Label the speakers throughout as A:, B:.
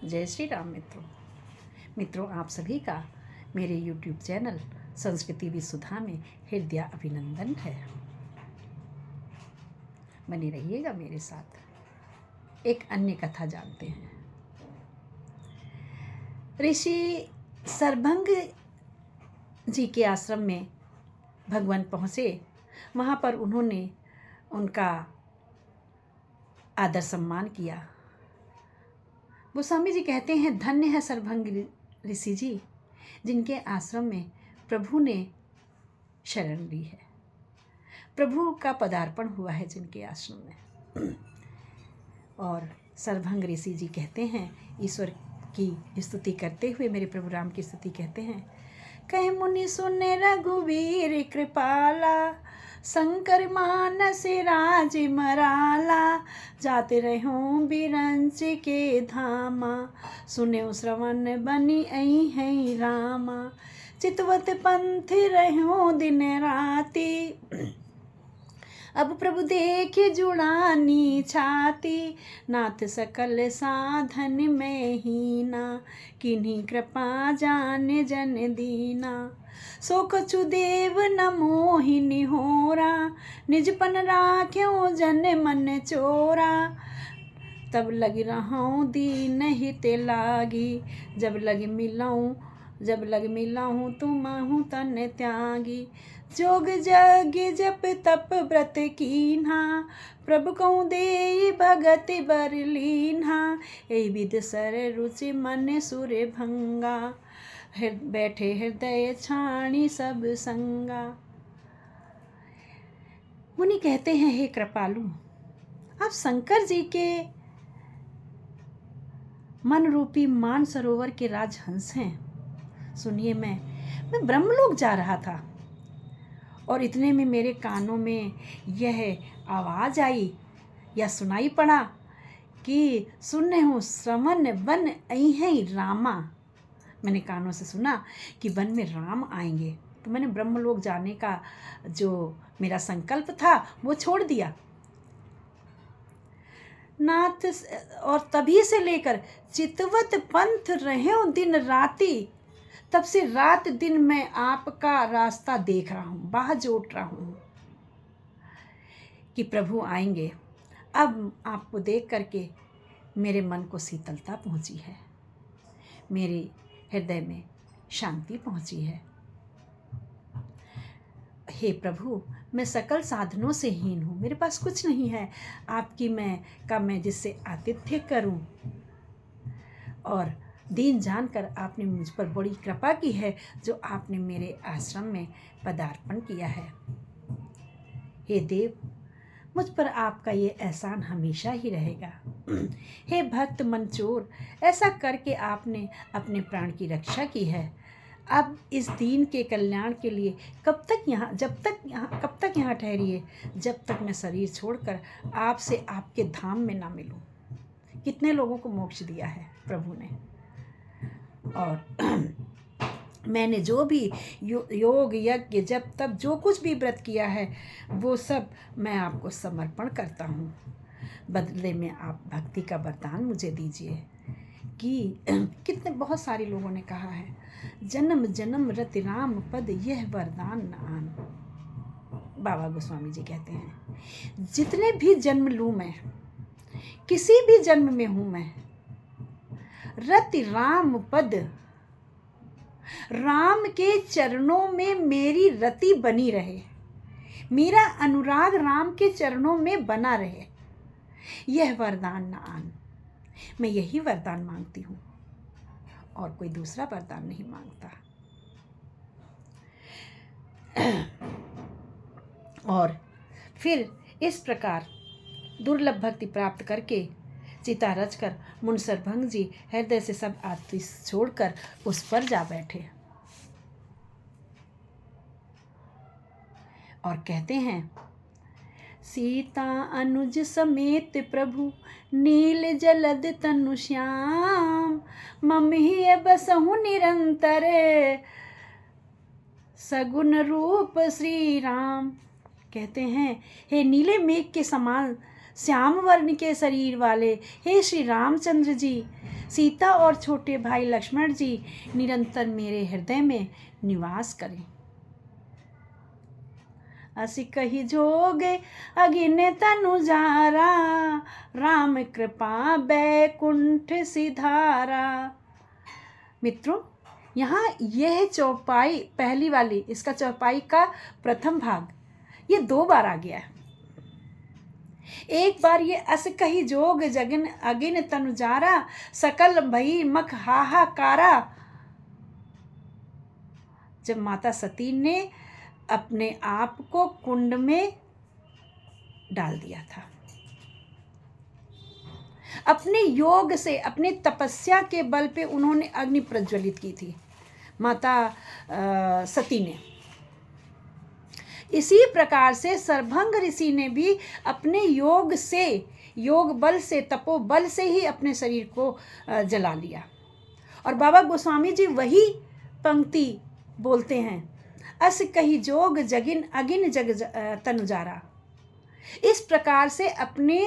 A: जय श्री राम मित्रों, आप सभी का मेरे YouTube चैनल संस्कृति विसुधा में हृदय अभिनंदन है। बने रहिएगा मेरे साथ। एक अन्य कथा जानते हैं। ऋषि सरभंग जी के आश्रम में भगवान पहुँचे। वहाँ पर उन्होंने उनका आदर सम्मान किया। गोस्वामी जी कहते हैं, धन्य है सरभंग ऋषि जी जिनके आश्रम में प्रभु ने शरण ली है, प्रभु का पदार्पण हुआ है जिनके आश्रम में। और सरभंग ऋषि जी कहते हैं, ईश्वर की स्तुति करते हुए, मेरे प्रभु राम की स्तुति करते हैं, कह मुनि सुने रघुवीर कृपाला, शंकर मानस राज मराला, जाते रहूं बिरंच के धामा, सुने श्रवण बनी आई है रामा, चितवत पंथ रहूं दिन राती, अब प्रभु देखे जुड़ानी छाती, नाथ सकल साधन में हीना, किन्हीं कृपा जाने जन दीना, सो कछु देव न मोहिनी होरा, निजपन राख्यो जन मन चोरा, तब लग रहूं दीन हित लागी, जब लग मिलाऊं तुम हूँ तन त्यागी, जोग जग जप तप व्रत कीन्हा, प्रभु कहूँ दे भगत बर लीन्हा, ए विद सर रुचि मन सुर भंगा, बैठे हृदय छाणी सब संगा। मुनि कहते हैं, हे कृपालु, आप शंकर जी के मन रूपी मान सरोवर के राजहंस हैं। सुनिए, मैं ब्रह्मलोक जा रहा था और इतने में मेरे कानों में यह आवाज़ आई या सुनाई पड़ा कि सुनने हूँ श्रवण बन आई है रामा। मैंने कानों से सुना कि वन में राम आएंगे, तो मैंने ब्रह्मलोक जाने का जो मेरा संकल्प था वो छोड़ दिया। नाथ, और तभी से लेकर चितवत पंथ रहे दिन राती, तब से रात दिन मैं आपका रास्ता देख रहा हूँ, बाह जोट रहा हूँ कि प्रभु आएंगे। अब आपको देख करके मेरे मन को शीतलता पहुँची है, मेरे हृदय में शांति पहुँची है। हे प्रभु, मैं सकल साधनों से हीन हूँ, मेरे पास कुछ नहीं है आपकी मैं जिससे आतिथ्य करूँ, और दीन जानकर आपने मुझ पर बड़ी कृपा की है जो आपने मेरे आश्रम में पदार्पण किया है। हे देव, मुझ पर आपका ये एहसान हमेशा ही रहेगा। हे भक्त मनचोर, ऐसा करके आपने अपने प्राण की रक्षा की है। अब इस दीन के कल्याण के लिए कब तक यहाँ ठहरिए, जब तक मैं शरीर छोड़कर आपसे आपके धाम में ना मिलूं। कितने लोगों को मोक्ष दिया है प्रभु ने, और मैंने जो भी योग यज्ञ जप तप जो कुछ भी व्रत किया है वो सब मैं आपको समर्पण करता हूँ। बदले में आप भक्ति का वरदान मुझे दीजिए। कि बहुत सारे लोगों ने कहा है, जन्म जन्म रति राम पद यह वरदान न आन। बाबा गोस्वामी जी कहते हैं, जितने भी जन्म लूँ मैं, किसी भी जन्म में हूँ मैं, रति राम पद, राम के चरणों में मेरी रति बनी रहे, मेरा अनुराग राम के चरणों में बना रहे, यह वरदान न आन। मैं यही वरदान मांगती हूँ और कोई दूसरा वरदान नहीं मांगता। और फिर इस प्रकार दुर्लभ भक्ति प्राप्त करके चिता रचकर मुनि सरभंग जी हृदय से सब आतिश छोड़कर उस पर जा बैठे और कहते हैं, सीता अनुज समेत प्रभु नील जलद तनु श्याम, मम ही बसहु निरंतर सगुन रूप श्री राम। कहते हैं, हे नीले मेघ के समान श्याम वर्ण के शरीर वाले हे श्री रामचंद्र जी, सीता और छोटे भाई लक्ष्मण जी निरंतर मेरे हृदय में निवास करें। असि कही जोगे अगिने तनु जारा, राम कृपा बैकुंठ सिधारा। मित्रों, यहाँ यह चौपाई पहली वाली, इसका चौपाई का प्रथम भाग ये 2 बार आ गया है। एक बार ये अस कही जोग जगन अगिन तनु जारा, सकल भई मख हाहाकारा, जब माता सती ने अपने आप को कुंड में डाल दिया था। अपने योग से, अपने तपस्या के बल पे उन्होंने अग्नि प्रज्वलित की थी माता सती ने। इसी प्रकार से सरभंग ऋषि ने भी अपने योग से, योग बल से, तपो बल से ही अपने शरीर को जला लिया। और बाबा गोस्वामी जी वही पंक्ति बोलते हैं, अस कही जोग जगिन अगिन जग तनुजारा। इस प्रकार से अपने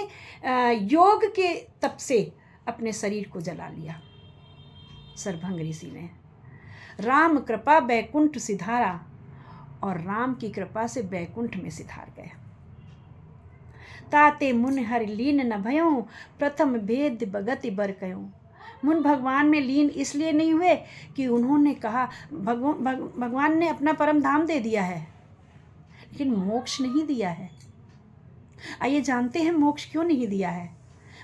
A: योग के तप से अपने शरीर को जला लिया सरभंग ऋषि ने। राम कृपा बैकुंठ सिधारा, और राम की कृपा से बैकुंठ में सिधार गए। ताते मुन हरि लीन न भयों, प्रथम भेद बगति बर कयों। मुन भगवान में लीन इसलिए नहीं हुए कि उन्होंने कहा भगवान ने अपना परम धाम दे दिया है, लेकिन मोक्ष नहीं दिया है। आइए जानते हैं मोक्ष क्यों नहीं दिया है।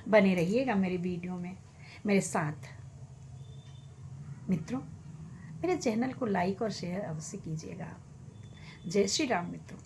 A: बने रहिएगा मेरी वीडियो में मेरे साथ। मित्रों, मेरे चैनल को लाइक और शेयर अवश्य कीजिएगा। जय श्री राम मित्रों।